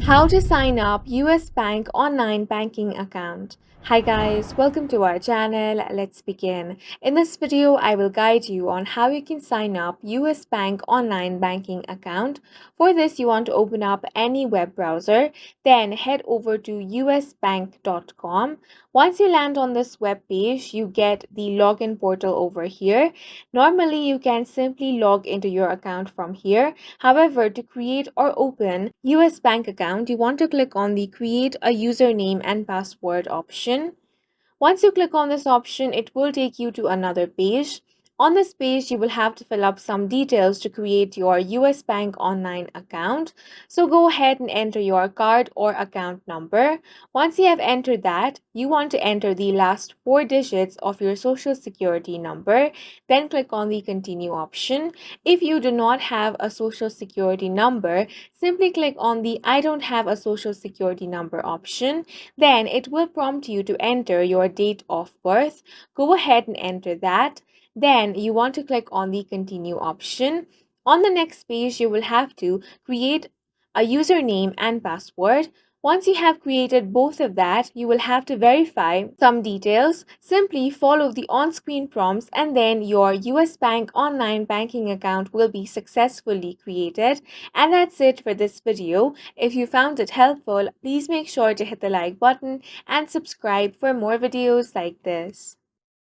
How to sign up US Bank online banking account. Hi guys, welcome to our channel. Let's begin. In this video, I will guide you on how you can sign up US Bank online banking account. For this, you want to open up any web browser, then head over to usbank.com. Once you land on this web page, you get the login portal over here. Normally, you can simply log into your account from here. However, to create or open US bank account, you want to click on the create a username and password option. Once you click on this option, it will take you to another page. On this page, you will have to fill up some details to create your US Bank online account. So go ahead and enter your card or account number. Once you have entered that, you want to enter the last four digits of your social security number. Then click on the continue option. If you do not have a social security number, simply click on the I don't have a social security number option. Then it will prompt you to enter your date of birth. Go ahead and enter that. Then you want to click on the continue option. On the next page, you will have to create a username and password. Once you have created both of that, you will have to verify some details. Simply follow the on-screen prompts and then your US Bank online banking account will be successfully created. And that's it for this video. If you found it helpful, please make sure to hit the like button and subscribe for more videos like this.